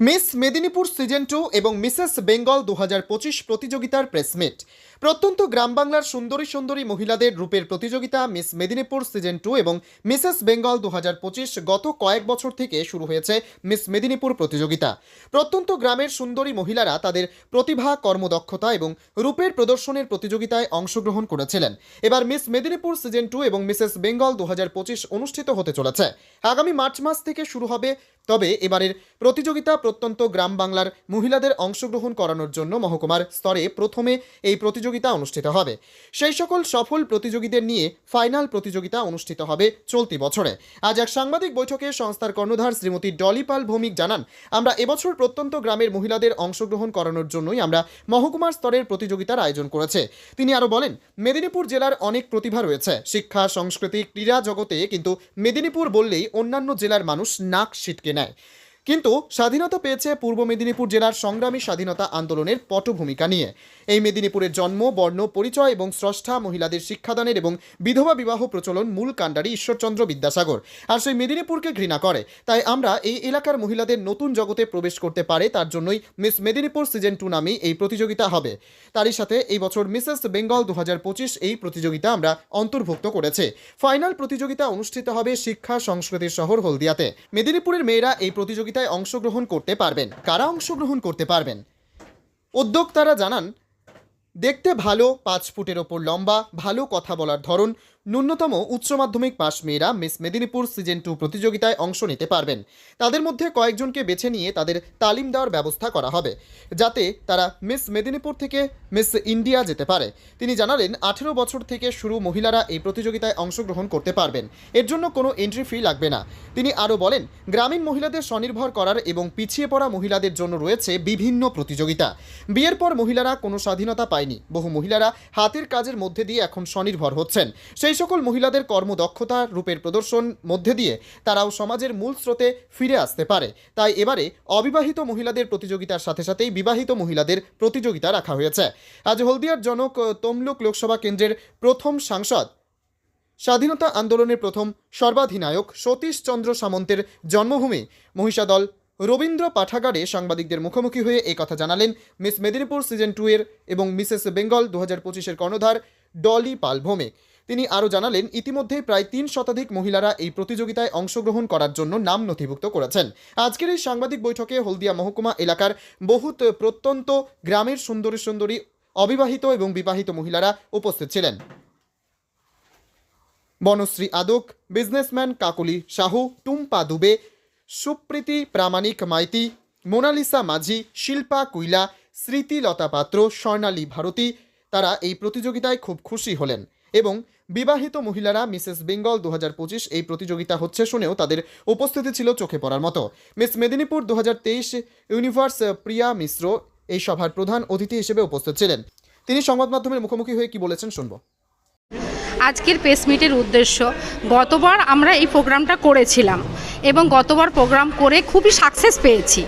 Miss Medinipur season 2 এবং Mrs Bengal 2025 প্রতিযোগিতার press meet. প্রত্যন্ত গ্রাম বাংলার সুন্দরী সুন্দরী মহিলাদের রূপের প্রতিযোগিতা মিস মেদিনীপুর সিজন 2 এবং মিসেস বেঙ্গল 2025 গত কয়েক বছর থেকে শুরু হয়েছে মিস মেদিনীপুর প্রতিযোগিতা। প্রত্যন্ত গ্রামের সুন্দরী মহিলারা তাদের প্রতিভা, কর্মদক্ষতা এবং রূপের প্রদর্শনের প্রতিযোগিতায় অংশগ্রহণ করেছিলেন। এবার মিস মেদিনীপুর সিজন 2 এবং মিসেস বেঙ্গল 2025 অনুষ্ঠিত হতে চলেছে। আগামী মার্চ মাস থেকে শুরু হবে। তবে এবারের প্রতিযোগিতা প্রত্যন্ত গ্রাম বাংলার মহিলাদের অংশগ্রহণ করানোর জন্য মহকুমার স্তরে প্রথমে এই প্রতিযোগিতা অনুষ্ঠিত হবে। সেই সকল সফল প্রতিযোগীদের নিয়ে ফাইনাল প্রতিযোগিতা অনুষ্ঠিত হবে চলতি বছরে। আজ এক সাংবাদিক বৈঠকে সংস্থার কর্ণধার শ্রীমতী ডলি পাল ভৌমিক জানান, আমরা এবছর প্রত্যন্ত গ্রামের মহিলাদের অংশগ্রহণ করানোর জন্যই আমরা মহকুমার স্তরের প্রতিযোগিতার আয়োজন করেছে। তিনি আরও বলেন, মেদিনীপুর জেলার অনেক প্রতিভা রয়েছে শিক্ষা, সংস্কৃতি, ক্রীড়া জগতে, কিন্তু মেদিনীপুর বললেই অন্যান্য জেলার মানুষ নাক সিটকে নেয়। কিন্তু স্বাধীনতা পেয়েছে পূর্ব মেদিনীপুর জেলার সংগ্রামী স্বাধীনতা আন্দোলনের পটভূমিকা নিয়ে। এই মেদিনীপুরের জন্ম, বর্ণ, পরিচয় এবং স্রষ্টা, মহিলাদের শিক্ষাদানের এবং বিধবা বিবাহ প্রচলন মূল কাণ্ডারি ঈশ্বরচন্দ্র বিদ্যাসাগর। আর সেই মেদিনীপুরকে ঘৃণা করে, তাই আমরা এই এলাকার মহিলাদের নতুন জগতে প্রবেশ করতে পারে তার জন্যই মিস মেদিনীপুর সিজন 2 নামেই এই প্রতিযোগিতা হবে। তারই সাথে এই বছর মিসেস বেঙ্গল 2025 এই প্রতিযোগিতা আমরা অন্তর্ভুক্ত করেছে। ফাইনাল প্রতিযোগিতা অনুষ্ঠিত হবে শিক্ষা সংস্কৃতির শহর হলদিয়াতে। মেদিনীপুরের মেয়েরা এই প্রতিযোগিতায় অংশগ্রহণ করতে পারবেন। কারা অংশগ্রহণ করতে পারবেন? উদ্যোক্তারা জানান, দেখতে ভালো, 5 ফুটের ওপর লম্বা, ভালো কথা বলার ধরন, ন্যূনতম উচ্চ মাধ্যমিক পাশ মেয়েরা মিস মেদিনীপুর সিজন 2 প্রতিযোগিতায় অংশ নিতে পারবেন। তাদের মধ্যে কয়েকজনকে বেছে নিয়ে তাদের তালিম দেওয়ার ব্যবস্থা করা হবে, যাতে তারা মিস মেদিনীপুর থেকে মিস ইন্ডিয়া যেতে পারে। তিনি জানালেন, 18 বছর থেকে শুরু মহিলারা এই প্রতিযোগিতায় অংশগ্রহণ করতে পারবেন। এর জন্য কোনো এন্ট্রি ফি লাগবে না। তিনি আরও বলেন, গ্রামীণ মহিলাদের স্বনির্ভর করার এবং পিছিয়ে পড়া মহিলাদের জন্য রয়েছে বিভিন্ন প্রতিযোগিতা। বিয়ের পর মহিলারা কোনো স্বাধীনতা পায়নি। বহু মহিলারা হাতের কাজের মধ্যে দিয়ে এখন স্বনির্ভর হচ্ছেন। সেই সকল মহিলাদের কর্মদক্ষতা, রূপের প্রদর্শন মধ্যে দিয়ে তারাও সমাজের মূল স্রোতে ফিরে আসতে পারে। তাই এবারে অবিবাহিত মহিলাদের প্রতিযোগিতার সাথে সাথেই বিবাহিত মহিলাদের প্রতিযোগিতা রাখা হয়েছে। আজ হলদিয়ার জনক তমলুক লোকসভা কেন্দ্রের প্রথম সাংসদ, স্বাধীনতা আন্দোলনের প্রথম সর্বাধিনায়ক সতীশচন্দ্র সামন্তের জন্মভূমি মহিষাদল রবীন্দ্র পাঠাগারে সাংবাদিকদের মুখোমুখি হয়ে এই কথা জানালেন মিস মেদিনীপুর সিজন 2 এর এবং মিসেস বেঙ্গল 2025 কর্ণধার ডলি পাল ভৌমিক। তিনি আরও জানালেন, ইতিমধ্যেই প্রায় 3 শতাধিক মহিলারা এই প্রতিযোগিতায় অংশগ্রহণ করার জন্য নাম নথিভুক্ত করেছেন। আজকের এই সাংবাদিক বৈঠকে হলদিয়া মহকুমা এলাকার বহুত প্রত্যন্ত গ্রামের সুন্দরী সুন্দরী অবিবাহিত এবং বিবাহিত মহিলারা উপস্থিত ছিলেন। বনশ্রী আদক, বিজনেসম্যান কাকলি সাহু, টুম্পা দুবে, সুপ্রীতি প্রামাণিক মাইতি, মোনালিসা মাঝি, শিল্পা কুইলা, স্মৃতিলতা পাত্র, স্বর্ণালী ভারতী, তারা এই প্রতিযোগিতায় খুব খুশি হলেন। এবং বিবাহিত মহিলারা মিসেস বেঙ্গল 2025 এই প্রতিযোগিতা হচ্ছে শুনেও তাদের উপস্থিতি ছিল চোখে পড়ার মতো। মিস মেদিনীপুর 2023 ইউনিভার্স প্রিয়া মিশ্র এই সভার প্রধান অতিথি হিসেবে উপস্থিত ছিলেন। তিনি সংবাদ মাধ্যমের মুখোমুখি হয়ে কি বলেছেন শুনব। আজকের প্রেস মিটের উদ্দেশ্য, গতবার আমরা এই প্রোগ্রামটা করেছিলাম এবং গতবার প্রোগ্রাম করে খুবই সাকসেস পেয়েছি।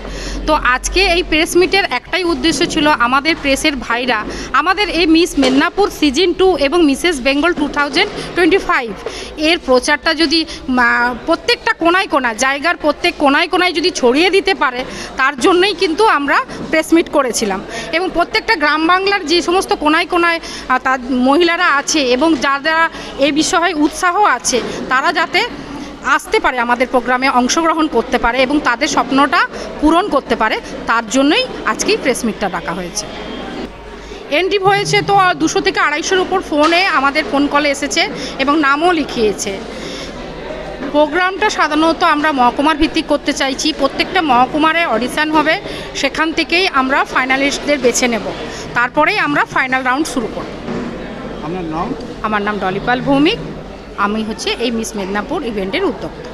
তো আজকে এই প্রেস মিটের একটাই উদ্দেশ্য ছিল, আমাদের প্রেসের ভাইরা আমাদের এই মিস মেদিনীপুর সিজন 2 এবং মিসেস বেঙ্গল 2025 এর প্রচারটা যদি প্রত্যেকটা কোনায় কোনায়, জায়গার প্রত্যেক কোনায় কোনায় যদি ছড়িয়ে দিতে পারে, তার জন্যই কিন্তু আমরা প্রেস মিট করেছিলাম। এবং প্রত্যেকটা গ্রাম বাংলার যে সমস্ত কোনায় কোনায় তার মহিলারা আছে এবং যারা এই বিষয়ে উৎসাহ আছে, তারা যাতে আসতে পারে, আমাদের প্রোগ্রামে অংশগ্রহণ করতে পারে এবং তাদের স্বপ্নটা পূরণ করতে পারে, তার জন্যই আজকেই প্রেস মিটটা ডাকা হয়েছে। এন্ট্রি হয়েছে তো 200 থেকে 250-এর উপর ফোনে আমাদের ফোন কলে এসেছে এবং নামও লিখিয়েছে। প্রোগ্রামটা সাধারণত আমরা মহকুমার ভিত্তিক করতে চাইছি। প্রত্যেকটা মহকুমারে অডিশন হবে, সেখান থেকেই আমরা ফাইনালিস্টদের বেছে নেব, তারপরেই আমরা ফাইনাল রাউন্ড শুরু করব। আপনার নাম? আমার নাম ডলি পাল ভৌমিক, আমি হচ্ছে এই মিস মেদিনীপুর ইভেন্টের উদ্যোক্তা।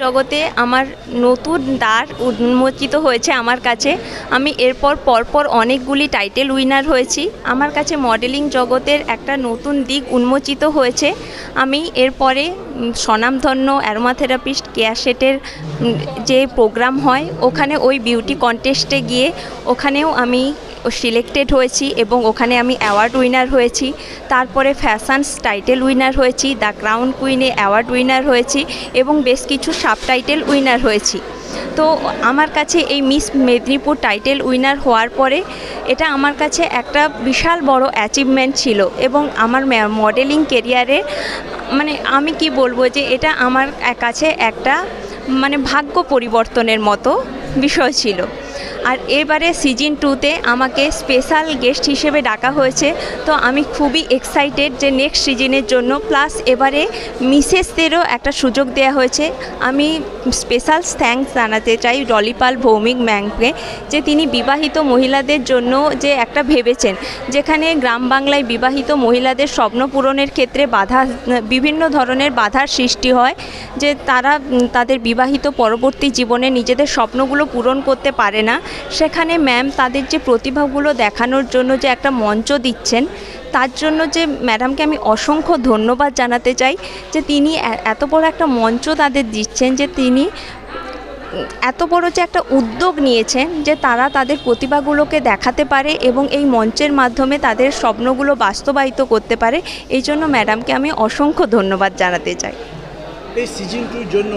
জগতে আমার নতুন দ্বার উন্মোচিত হয়েছে আমার কাছে। আমি এরপর পরপর অনেকগুলি টাইটেল উইনার হয়েছি। আমার কাছে মডেলিং জগতের একটা নতুন দিক উন্মোচিত হয়েছে। আমি এরপরে স্বনামধন্য অ্যারোমাথেরাপিস্ট কেয়া শেটের যে প্রোগ্রাম হয়, ওখানে ওই বিউটি কন্টেস্টে গিয়ে ওখানেও আমি সিলেক্টেড হয়েছি এবং ওখানে আমি অ্যাওয়ার্ড উইনার হয়েছি। তারপরে ফ্যাশনস টাইটেল উইনার হয়েছি, দ্য ক্রাউন কুইনে অ্যাওয়ার্ড উইনার হয়েছি এবং বেশ কিছু সাব টাইটেল উইনার হয়েছি। তো আমার কাছে এই মিস মেদিনীপুর টাইটেল উইনার হওয়ার পরে এটা আমার কাছে একটা বিশাল বড় অ্যাচিভমেন্ট ছিল এবং আমার মডেলিং কেরিয়ারে মানে আমি কি বলবো যে এটা আমার কাছে একটা মানে ভাগ্য পরিবর্তনের মতো বিষয় ছিল। আর এবারে সিজন 2-তে আমাকে স্পেশাল গেস্ট হিসেবে ডাকা হয়েছে, তো আমি খুবই এক্সাইটেড যে নেক্সট সিজনের জন্য। প্লাস এবারে মিসেসদেরও একটা সুযোগ দেওয়া হয়েছে। আমি স্পেশাল থ্যাঙ্কস জানাতে চাই ডলিপাল ভৌমিক ম্যামকে, যে তিনি বিবাহিত মহিলাদের জন্য যে একটা ভেবেছেন, যেখানে গ্রাম বাংলায় বিবাহিত মহিলাদের স্বপ্ন পূরণের ক্ষেত্রে বিভিন্ন ধরনের বাধার সৃষ্টি হয়, যে তারা তাদের বিবাহিত পরবর্তী জীবনে নিজেদের স্বপ্নগুলো পূরণ করতে পারে না। সেখানে ম্যাম তাদের যে প্রতিভাগুলো দেখানোর জন্য যে একটা মঞ্চ দিচ্ছেন, তার জন্য যে ম্যাডামকে আমি অসংখ্য ধন্যবাদ জানাতে চাই, যে তিনি এত বড় একটা মঞ্চ তাদের দিচ্ছেন, যে তিনি এত বড় যে একটা উদ্যোগ নিয়েছেন যে তারা তাদের প্রতিভাগুলোকে দেখাতে পারে এবং এই মঞ্চের মাধ্যমে তাদের স্বপ্নগুলো বাস্তবায়িত করতে পারে। এই জন্য ম্যাডামকে আমি অসংখ্য ধন্যবাদ জানাতে চাই। এই সিজন 2-র জন্য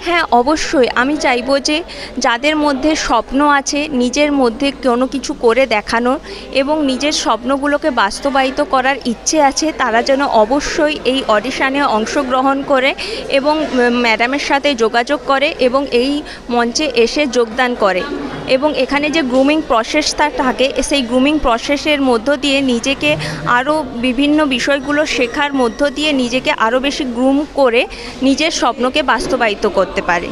হ্যাঁ, অবশ্যই আমি চাইবো যে যাদের মধ্যে স্বপ্ন আছে, নিজের মধ্যে কোনো কিছু করে দেখানোর এবং নিজের স্বপ্নগুলোকে বাস্তবায়িত করার ইচ্ছে আছে, তারা যেন অবশ্যই এই অডিশনে অংশগ্রহণ করে এবং ম্যাডামের সাথে যোগাযোগ করে এবং এই মঞ্চে এসে যোগদান করে এবং এখানে যে গ্রুমিং প্রসেসটা থাকে, সেই গ্রুমিং প্রসেসের মধ্য দিয়ে নিজেকে আরও বিভিন্ন বিষয়গুলো শেখার মধ্য দিয়ে নিজেকে আরও বেশি গ্রুম করে নিজের স্বপ্নকে বাস্তবায়িত করতে পারে।